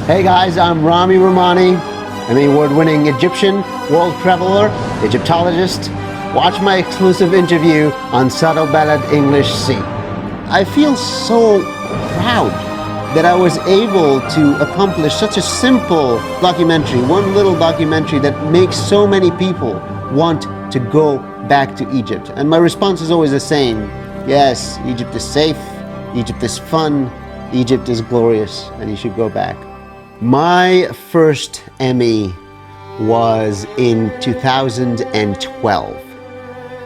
Hey guys, I'm Ramy Romany, Emmy Award winning Egyptian, world traveler, Egyptologist. Watch my exclusive interview on Sada El-Balad English C. I feel so proud that I was able to accomplish such a simple documentary, one little documentary that makes so many people want to go back to Egypt. And my response is always the same. Yes, Egypt is safe, Egypt is fun, Egypt is glorious, and you should go back. My first Emmy was in 2012,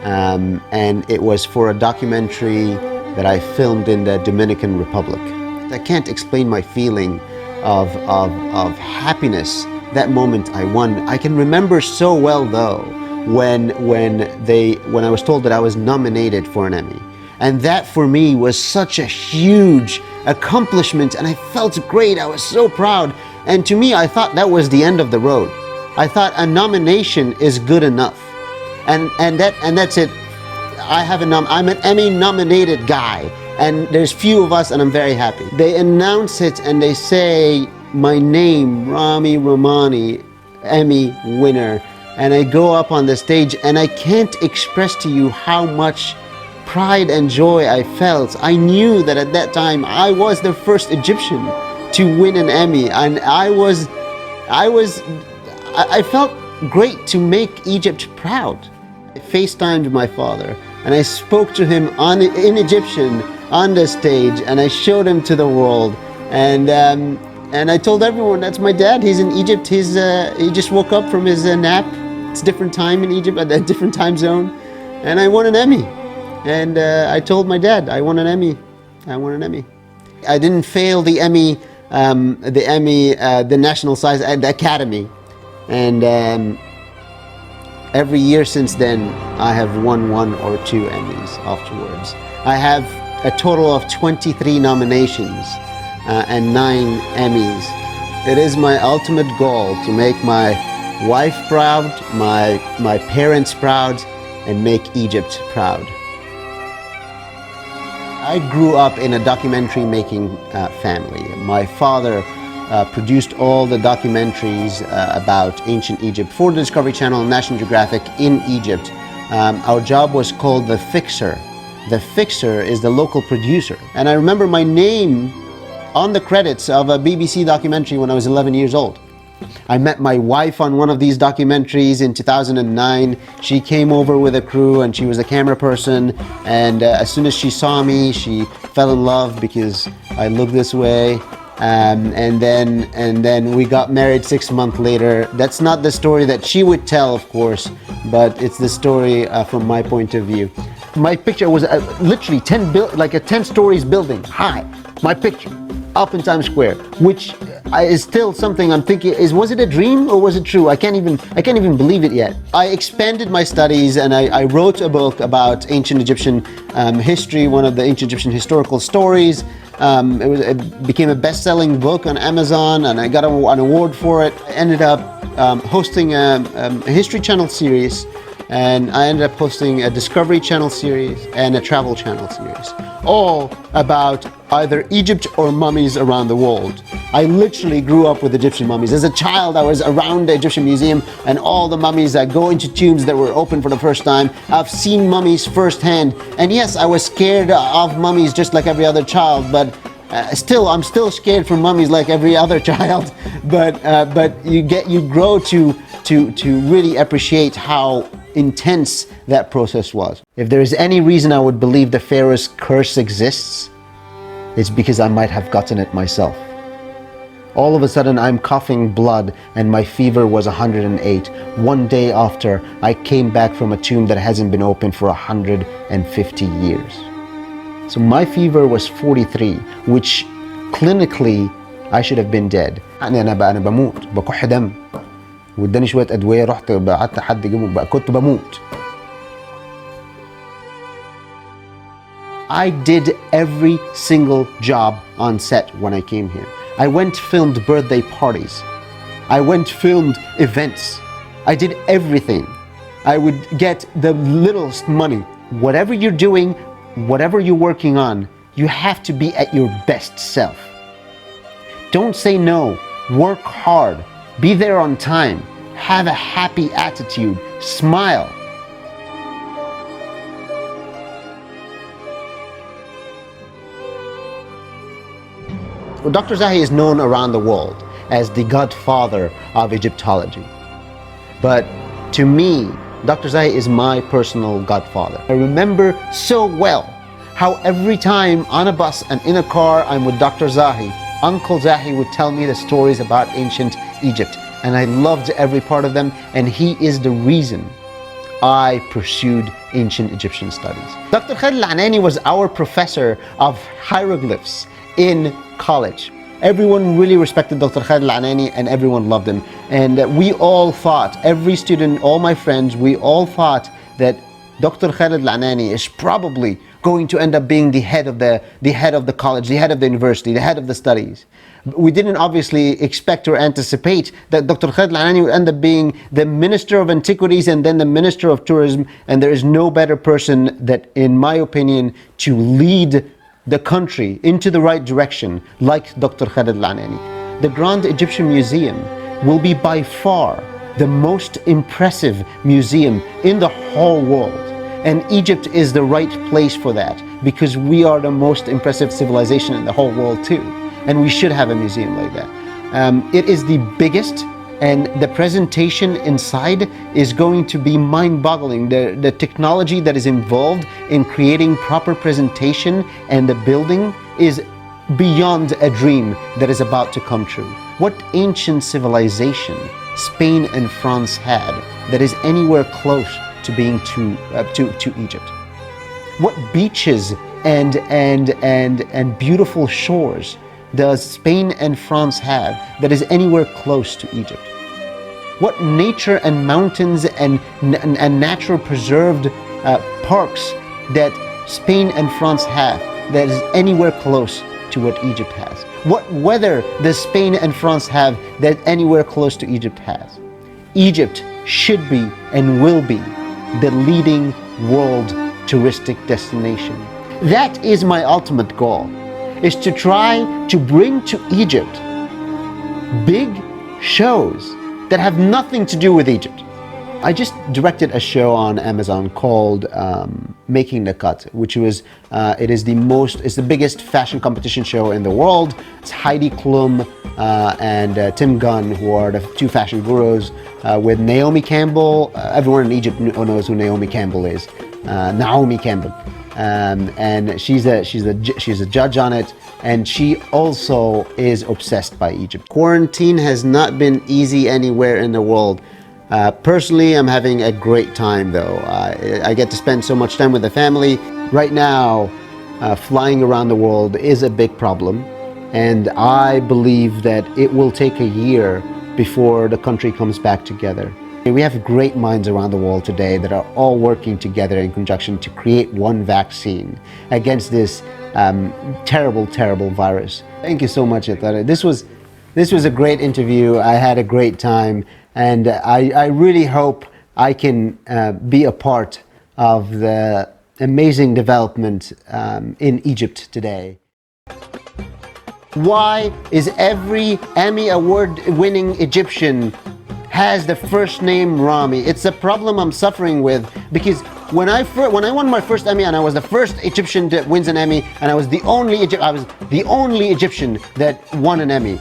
and it was for a documentary that I filmed in the Dominican Republic. I can't explain my feeling of happiness that moment I won. I can remember so well though when I was told that I was nominated for an Emmy. And that for me was such a huge accomplishment, and I felt great. I was so proud. And to me, I thought that was the end of the road. I thought a nomination is good enough. And that's it. I'm an Emmy nominated guy, and there's few of us, and I'm very happy. They announce it and they say my name, Ramy Romany, Emmy winner. And I go up on the stage and I can't express to you how much pride and joy I felt. I knew that at that time I was the first Egyptian to win an Emmy, and I felt great to make Egypt proud. I FaceTimed my father and I spoke to him in Egyptian on the stage, and I showed him to the world, and I told everyone that's my dad. He's in Egypt. He just woke up from his nap. It's a different time in Egypt, a different time zone, and I won an Emmy. And I told my dad, I won an Emmy. I won an Emmy. I didn't fail the Emmy, the national size, the Academy. And every year since then, I have won 1 or 2 Emmys afterwards. I have a total of 23 nominations and 9 Emmys. It is my ultimate goal to make my wife proud, my parents proud, and make Egypt proud. I grew up in a documentary making family. My father produced all the documentaries about ancient Egypt for the Discovery Channel and National Geographic in Egypt. Our job was called The Fixer. The Fixer is the local producer. And I remember my name on the credits of a BBC documentary when I was 11 years old. I met my wife on one of these documentaries in 2009. She came over with a crew and she was a camera person, and as soon as she saw me, she fell in love because I look this way. And then we got married 6 months later. That's not the story that she would tell, of course, but it's the story from my point of view. My picture was literally 10 stories building high. My picture up in Times Square, which is still something I'm thinking was it a dream or was it true? I can't even believe it yet. I expanded my studies and I wrote a book about ancient Egyptian history, one of the ancient Egyptian historical stories. It became a best-selling book on Amazon, and I got an award for it. I ended up hosting a History Channel series, and I ended up hosting a Discovery Channel series and a Travel Channel series, all about either Egypt or mummies around the world. I literally grew up with Egyptian mummies. As a child, I was around the Egyptian Museum and all the mummies that go into tombs that were open for the first time. I've seen mummies firsthand, and yes, I was scared of mummies just like every other child, but I'm still scared from mummies like every other child. But you grow to really appreciate how intense that process was. If there is any reason I would believe the Pharaoh's curse exists, it's because I might have gotten it myself. All of a sudden I'm coughing blood and my fever was 108. One day after, I came back from a tomb that hasn't been open for 150 years. So my fever was 43, which clinically I should have been dead. أنا بموت بكح دم واداني شوية أدوية رحت قعدت حد يجيبهم بقى كنت بموت. I did every single job on set when I came here. I went filmed birthday parties. I went filmed events. I did everything. I would get the littlest money. Whatever you're doing, whatever you're working on, you have to be at your best self. Don't say no. work hard, be there on time, have a happy attitude, smile. Well, Dr. Zahi is known around the world as the godfather of Egyptology. But to me, Dr. Zahi is my personal godfather. I remember so well how every time on a bus and in a car I'm with Dr. Zahi, Uncle Zahi would tell me the stories about ancient Egypt. And I loved every part of them, and he is the reason I pursued ancient Egyptian studies. Dr. Khalid Al-Anani was our professor of hieroglyphs in college. Everyone really respected Dr. Khalid Al-Anani and everyone loved him. And we all thought, every student, all my friends, we all thought that Dr. Khalid Al-Anani is probably going to end up being the head of the college, the head of the university, the head of the studies. We didn't obviously expect or anticipate that Dr. Khalid Al-Anani would end up being the Minister of Antiquities and then the Minister of Tourism, and there is no better person that, in my opinion, to lead the country into the right direction like Dr. Khalid Al-Anani. The Grand Egyptian Museum will be by far the most impressive museum in the whole world. And Egypt is the right place for that because we are the most impressive civilization in the whole world too. And we should have a museum like that. It is the biggest, and the presentation inside is going to be mind-boggling. The technology that is involved in creating proper presentation and the building is beyond a dream that is about to come true. What ancient civilization Spain and France had that is anywhere close to being to Egypt? What beaches and beautiful shores does Spain and France have that is anywhere close to Egypt? What nature and mountains and natural preserved parks that Spain and France have that is anywhere close to what Egypt has? What weather does Spain and France have that anywhere close to Egypt has? Egypt should be and will be the leading world touristic destination. That is my ultimate goal, is to try to bring to Egypt big shows that have nothing to do with Egypt. I just directed a show on Amazon called Making the Cut, which was, it's the biggest fashion competition show in the world. It's Heidi Klum and Tim Gunn, who are the two fashion gurus, with Naomi Campbell. Everyone in Egypt knows who Naomi Campbell is. Naomi Campbell. And she's a judge on it, and she also is obsessed by Egypt. Quarantine has not been easy anywhere in the world. Personally, I'm having a great time though. I get to spend so much time with the family. Right now, flying around the world is a big problem, and I believe that it will take a year before the country comes back together. We have great minds around the world today that are all working together in conjunction to create one vaccine against this terrible, terrible virus. Thank you so much, Taarek. This was a great interview. I had a great time, and I really hope I can be a part of the amazing development in Egypt today. Why is every Emmy Award winning Egyptian has the first name Rami? It's a problem I'm suffering with, because when I won my first Emmy, and I was the first Egyptian that wins an Emmy, and I was the only Egyptian that won an Emmy.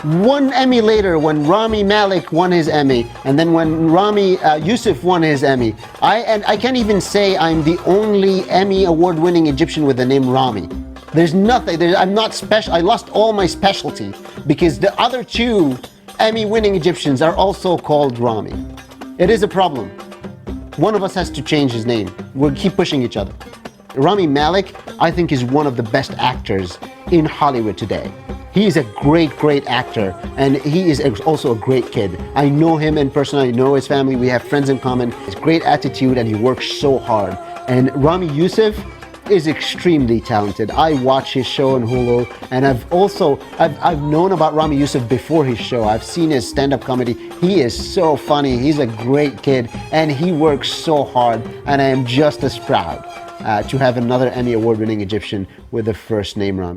One Emmy later, when Rami Malek won his Emmy, and then when Rami Youssef won his Emmy, I can't even say I'm the only Emmy Award winning Egyptian with the name Rami. There's nothing, I'm not special. I lost all my specialty because the other two Emmy winning Egyptians are also called Rami. It is a problem. One of us has to change his name. We'll keep pushing each other. Rami Malek, I think, is one of the best actors in Hollywood today. He is a great, great actor, and he is also a great kid. I know him in person, I know his family, we have friends in common. He has great attitude and he works so hard. And Rami Youssef is extremely talented. I watch his show on Hulu, and I've known about Rami Youssef before his show. I've seen his stand-up comedy. He is so funny. He's a great kid, and he works so hard, and I am just as proud to have another Emmy Award winning Egyptian with the first name Rami.